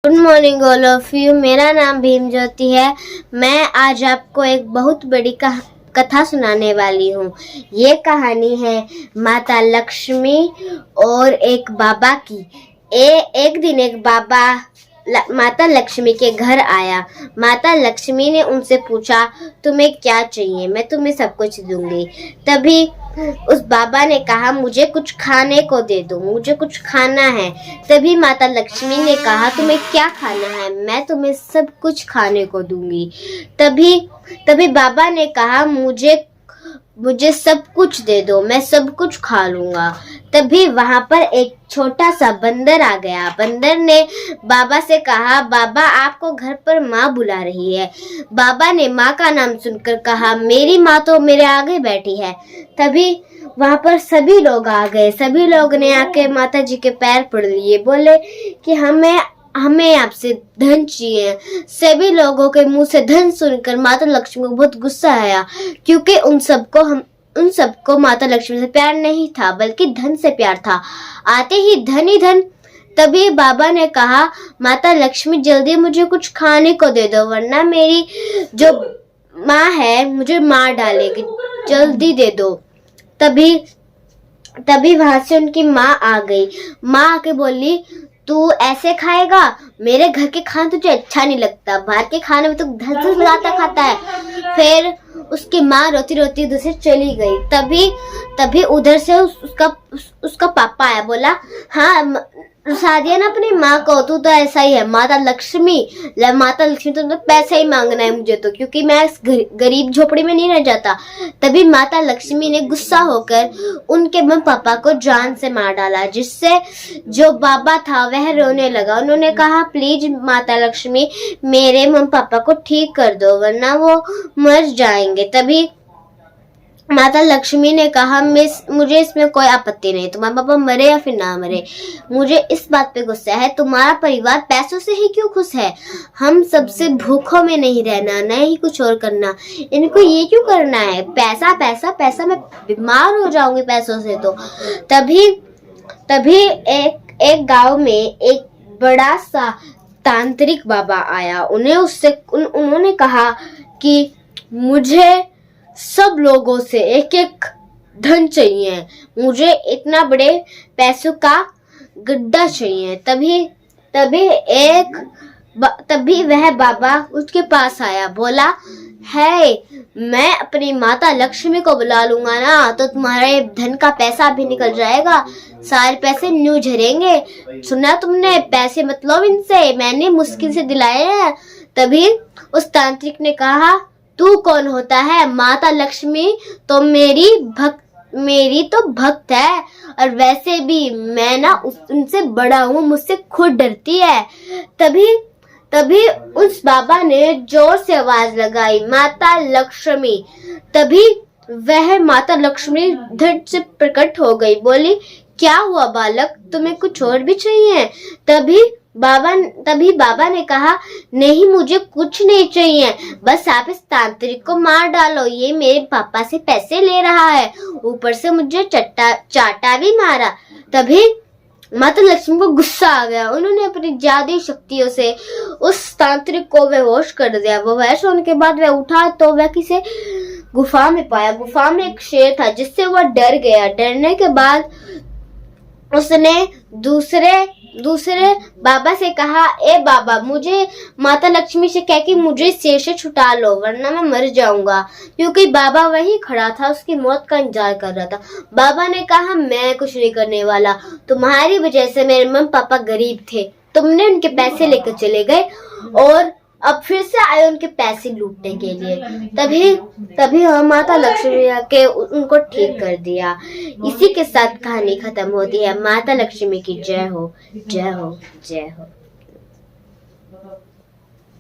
Good morning all of you. मेरा नाम भीम ज्योति है। मैं आज आपको एक बहुत बड़ी कथा सुनाने वाली हूँ। ये कहानी है माता लक्ष्मी और एक बाबा की। एक दिन एक बाबा माता लक्ष्मी के घर आया। माता लक्ष्मी ने उनसे पूछा, तुम्हें क्या चाहिए? मैं तुम्हें सब कुछ दूंगी। तभी उस बाबा ने कहा, मुझे कुछ खाने को दे दो, मुझे कुछ खाना है। तभी माता लक्ष्मी ने कहा, तुम्हें क्या खाना है? मैं तुम्हें सब कुछ खाने को दूंगी। तभी बाबा ने कहा, मुझे सब कुछ दे दो, मैं सब कुछ खा लूंगा। तभी वहां पर एक छोटा सा बंदर आ गया। बंदर ने बाबा से कहा, बाबा आपको घर पर माँ बुला रही है। बाबा ने माँ का नाम सुनकर कहा, मेरी माँ तो मेरे आगे बैठी है। तभी वहां पर सभी लोग आ गए। सभी लोग ने आके माता जी के पैर पड़ लिए, बोले कि हमें आपसे धन चाहिए। सभी लोगों के मुंह से धन सुनकर माता लक्ष्मी को बहुत गुस्सा आया, क्योंकि उन सबको माता लक्ष्मी से प्यार नहीं था, बल्कि धन से प्यार था। आते ही धन। तभी बाबा ने कहा, माता लक्ष्मी जल्दी मुझे कुछ खाने को दे दो, वरना मेरी जो माँ है मुझे मार डालेगी, जल्दी दे दो। तभी वहां से उनकी माँ आ गई। माँ आके बोली, तू ऐसे खाएगा? मेरे घर के खाना तुझे अच्छा नहीं लगता, बाहर के खाने में तो धस लगाता खाता है। फिर उसकी माँ रोती रोती उधर से चली गई। तभी उधर से उसका पापा आया, बोला, हाँ रुसा दिया ना अपनी माँ को, तू तो ऐसा ही है। माता लक्ष्मी तो पैसे ही मांगना है मुझे तो, क्योंकि मैं गरीब झोपड़ी में नहीं रह जाता। तभी माता लक्ष्मी ने गुस्सा होकर उनके मम्मी पापा को जान से मार डाला, जिससे जो बाबा था वह रोने लगा। उन्होंने कहा, प्लीज माता लक्ष्मी मेरे मम्मी पापा को ठीक कर दो, वरना वो मर जाएंगे। तभी माता लक्ष्मी ने कहा, मुझे इसमें कोई आपत्ति नहीं, तुम्हारा पापा मरे या फिर ना मरे, मुझे इस बात पे गुस्सा है, तुम्हारा परिवार पैसों से ही क्यों खुश है? हम सबसे भूखों में नहीं रहना, न ही कुछ और करना, इनको ये क्यों करना है? पैसा पैसा पैसा, मैं बीमार हो जाऊंगी पैसों से तो। तभी एक गांव में एक बड़ा सा तांत्रिक बाबा आया। उन्होंने कहा कि मुझे सब लोगों से एक एक धन चाहिए, मुझे इतना बड़े पैसों का गड्ढा चाहिए। तभी वह बाबा उसके पास आया, बोला, है मैं अपनी माता लक्ष्मी को बुला लूंगा ना, तो तुम्हारे धन का पैसा भी निकल जाएगा, सारे पैसे न्यू झरेंगे। सुना तुमने? पैसे मत लो इनसे, मैंने मुश्किल से दिलाए हैं। तभी उस तांत्रिक ने कहा, तू कौन होता है? माता लक्ष्मी तो मेरी तो भक्त है, और वैसे भी मैं ना उनसे बड़ा हूँ, मुझसे खुद डरती है। तभी उस बाबा ने जोर से आवाज लगाई, माता लक्ष्मी। तभी वह माता लक्ष्मी धड़ से प्रकट हो गई, बोली, क्या हुआ बालक, तुम्हें कुछ और भी चाहिए? तभी बाबा ने कहा, नहीं मुझे कुछ नहीं चाहिए, बस आप इस तांत्रिक को मार डालो, ये मेरे पापा से पैसे ले रहा है, ऊपर से मुझे चाटा भी मारा। तभी माता लक्ष्मी को गुस्सा आ गया। उन्होंने अपनी जादुई शक्तियों से उस तांत्रिक को बेहोश कर दिया। वो बेहोश होने के बाद वह उठा तो वह किसी गुफा में पाया। गुफा में एक शेर था, जिससे वह डर गया। डरने के बाद उसने दूसरे बाबा से कहा, ए बाबा, मुझे माता लक्ष्मी से कह कि मुझे शेर से छुटा लो, वरना मैं मर जाऊंगा। क्योंकि बाबा वही खड़ा था, उसकी मौत का इंतजार कर रहा था। बाबा ने कहा, मैं कुछ नहीं करने वाला, तुम्हारी वजह से मेरे मम्मी पापा गरीब थे, तुमने उनके पैसे लेकर चले गए और अब फिर से आए उनके पैसे लूटने के लिए। तभी माता लक्ष्मी आके उनको ठीक कर दिया। इसी के साथ कहानी खत्म होती है। माता लक्ष्मी की जय हो, जय हो, जय हो।